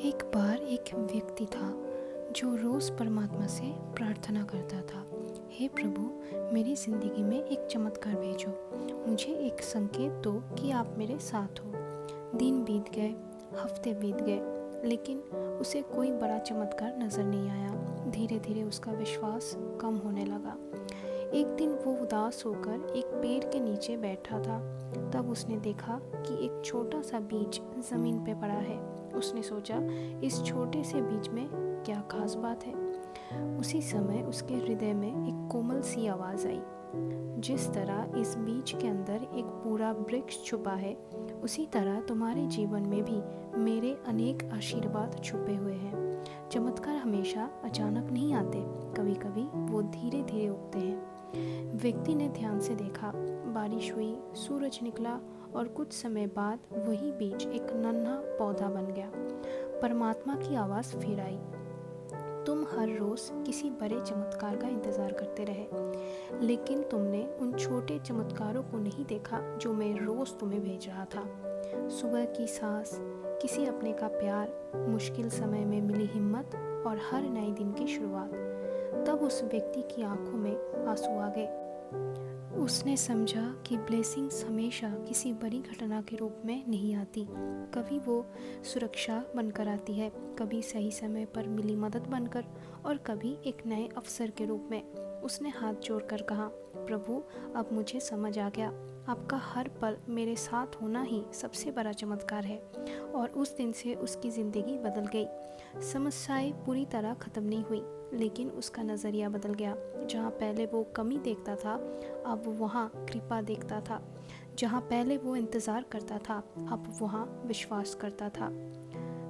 एक बार एक व्यक्ति था जो रोज़ परमात्मा से प्रार्थना करता था, हे प्रभु, मेरी ज़िंदगी में एक चमत्कार भेजो। मुझे एक संकेत दो कि आप मेरे साथ हो। दिन बीत गए, हफ्ते बीत गए, लेकिन उसे कोई बड़ा चमत्कार नज़र नहीं आया। धीरे धीरे उसका विश्वास कम होने लगा। एक दिन वो उदास होकर एक पेड़ के नीचे बैठा था। तब उसने देखा कि एक छोटा सा बीज ज़मीन पे पड़ा है। उसने सोचा, इस छोटे से बीज में क्या खास बात है। उसी समय उसके हृदय में एक कोमल सी आवाज़ आई, जिस तरह इस बीज के अंदर एक पूरा वृक्ष छुपा है, उसी तरह तुम्हारे जीवन में भी मेरे अनेक आशीर्वाद छुपे हुए हैं। चमत्कार हमेशा अचानक नहीं आते, कभी कभी वो धीरे धीरे उगते हैं। व्यक्ति ने ध्यान से देखा, बारिश हुई, सूरज निकला और कुछ समय बाद वही बीज एक नन्हा पौधा बन गया। परमात्मा की आवाज़ फिर आई, तुम हर रोज़ किसी बड़े चमत्कार का इंतज़ार करते रहे, लेकिन तुमने उन छोटे चमत्कारों को नहीं देखा जो मैं रोज़ तुम्हें भेज रहा था। सुबह की सांस, किसी अपने का प्यार, मुश्किल समय में मिली हिम्मत और हर नए दिन की शुरुआत। तब उस व्यक्ति की आंखों में आंसू आ गए। उसने समझा कि ब्लेसिंग्स हमेशा किसी बड़ी घटना के रूप में नहीं आती। कभी वो सुरक्षा बनकर आती है, कभी सही समय पर मिली मदद बनकर, और कभी एक नए अवसर के रूप में। उसने हाथ जोड़कर कहा, प्रभु, अब मुझे समझ आ गया, आपका हर पल मेरे साथ होना ही सबसे बड़ा चमत्कार है। और उस दिन से उसकी ज़िंदगी बदल गई। समस्याएं पूरी तरह ख़त्म नहीं हुई, लेकिन उसका नज़रिया बदल गया। जहाँ पहले वो कमी देखता था, अब वहाँ कृपा देखता था। जहाँ पहले वो इंतज़ार करता था, अब वहाँ विश्वास करता था।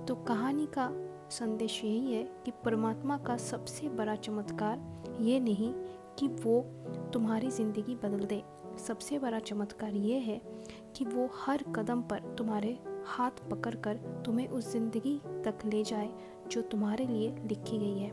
तो कहानी का संदेश यही है कि परमात्मा का सबसे बड़ा चमत्कार ये नहीं कि वो तुम्हारी ज़िंदगी बदल दे। सबसे बड़ा चमत्कार ये है कि वो हर कदम पर तुम्हारे हाथ पकड़कर तुम्हें उस ज़िंदगी तक ले जाए जो तुम्हारे लिए लिखी गई है।